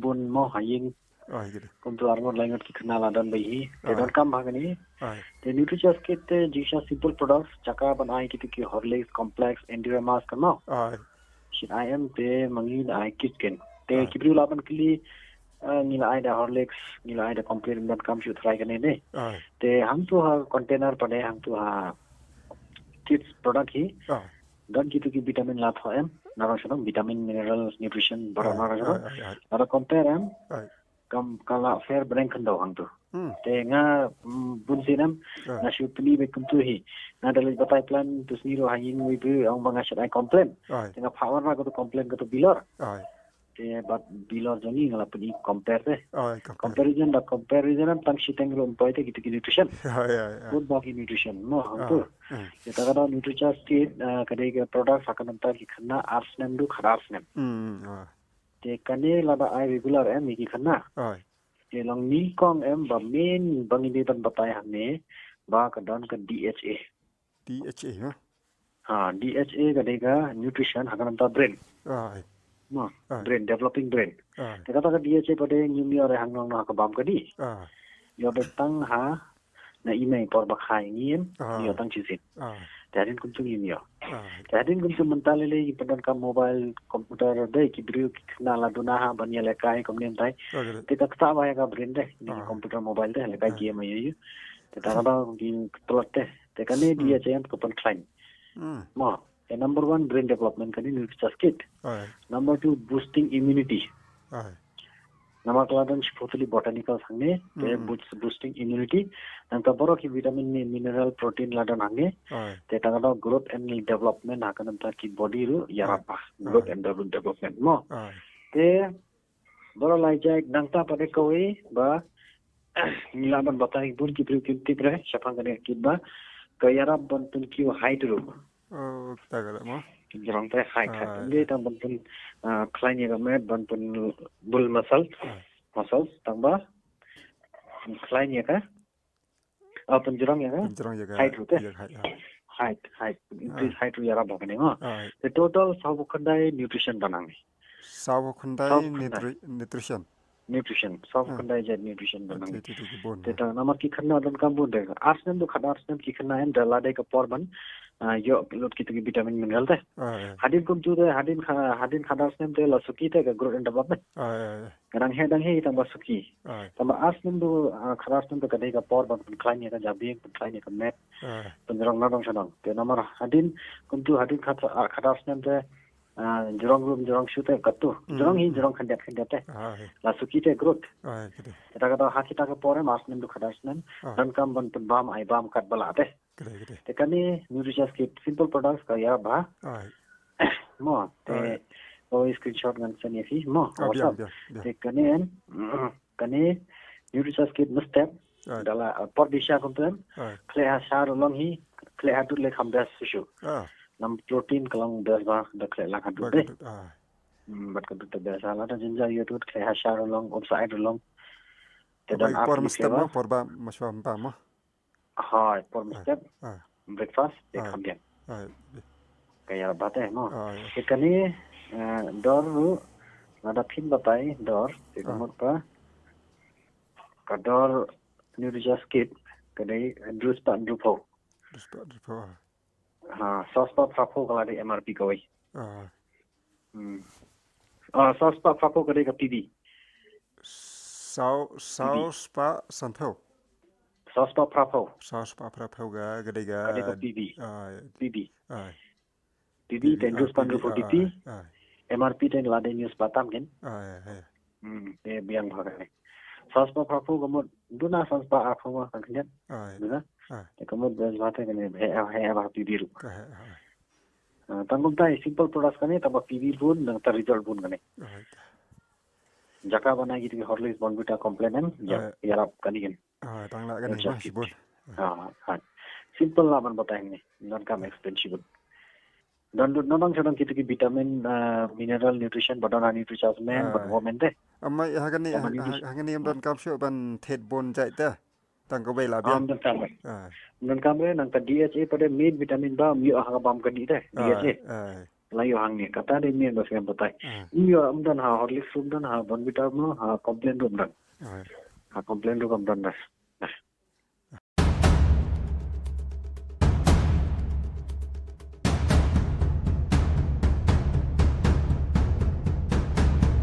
bun mo haying kumtu armor langot ki khna ladan bai te don kam bhagani the Nutricharge kit te jisha simple products chaka banai ki Horlicks complex enduramas kama shin I am te mangi I kit ken te kibri laban kili nila ai da Horlicks nila ai da complete don kam shoot try kane ne te hum to ha container pade hum to ha kits product hi don ki vitamin la thoem narasham vitamin minerals nutrition barana ara compare am kam kala fair brand kan daw hang tu te nga bunsinam na shupli be kum tu hi na dalai batai plan tu sniro hayin wi bu ang banga shai complain te nga power na ko complain ko bilor te but bilor jani ngala puni compare te comparison am tang shiteng rom toy te gitu nutrition food body nutrition no hang tu te ta kada Nutricharge kit kadai ga product akan tar ki khana arsnem du kharasnem te kane lada ai regular em ki khana te long ni kong em ba main bangi ni ban batai hamne ba ka don ka DHA DHA ka dega nutrition hakan ta brain brain developing brain te kata ka DHA pade nyumi ore hangnong na ka bam ka di yo betang ha na email por ba khai ngiem yo tang chisit Tadin kuntung ini ya. Tadin kuntung mentale le padan ka mobile computer de ki brio na la duna ha banya le kai komnen tai. Te tak ta ba ka brain de ni computer mobile de le kai game ayu. Te ta ba ki plot de. Te kane dia chen ko pan klein. Ma, number 1 brain development kani Nutricharge kit. Number 2 boosting immunity. Nama keladan spotly botanical sangne te boosting immunity nang ta boro ki vitamin mineral protein ladan hange te tangada growth and development hakan ta ki body ru yarapa growth and development mo te boro lai jai nang ta pade koi ba nilaban batai bun ki pri pre sapang kane ki ba ka yarap ban tun ki height ru tagala mo Jirong te height nge tang ban tun klein ya met ban tun bull muscles tangba klein ya ka upon jirong ya height ru te height increase height ru yara bhagane ma the total sab khandai nutrition banangi nutrition sab khandai je nutrition banangi te ta namar ki khanna don kam bun de arsnem do khada arsnem ki khanna en dala de ka porban yo lot ki vitamin mineral te hadin kum chu de hadin khada arsnem te la suki te ka growth and development garang he tang ba suki tama arsnem do khada arsnem te ka de ka porban klein ya ka jabi klein ya ka met penjrong na dong sanang te namar hadin kum chu hadin khada arsnem te jirong shute katu jirong khandet te la suki te growth eta ka haki ta ka pore arsnem do khada arsnem dan kam ban bam ai bam kat bala te te kani Nutricharge kit simple products ka ya ba mo te o screenshot ngan san ye fi mo te kani Nutricharge kit mustap dala por disha konten kle ha shar long hi kle ha tu le kham das shu nam protein kalang das ba da kle la ka tu de bat ka tu te das ala ta jinja ye tu kle ha shar long outside long te dan por mustap mo por ba maswa ba mo Hai, por step breakfast ek hambian. Kaya bate no. Ekani dor ru nada phin batai dor te kamot pa kador Nutricharge kit kadai drus pa drupo. Sauce pa phapho kala de MRP koi. Sauce pa phapho kadai ka PB. Sauce pa santhau Sauce pa phapho ga gadega PB ten drus pan drupo TP MRP ten lade news patam ken te biang bhagane sauce pa phapho gamot duna sauce pa aphoma kankhnet duna te kamot bes bate kane he aba PB ru tangum tai simple products kane taba PB bun nang ta result bun kane jaka banai gitu Horlicks Bonvita complain yarap kanigen tangla kan ni sibun simple la ban batay ni non kam expensive don non sedang kita ki vitamin mineral nutrition badana Nutricharge men but women de amma hagani am don kam sho ban thet bon Jait ta tang ko bai la bian non kam re nang ta DHA pada main vitamin ba mi ha bam kan ni de DHA layo hangni kata de mien ba sem batai iyo amdan ha horlicks rum dan ha bonvitar no ha complaint rum dan ha complaint rum dan das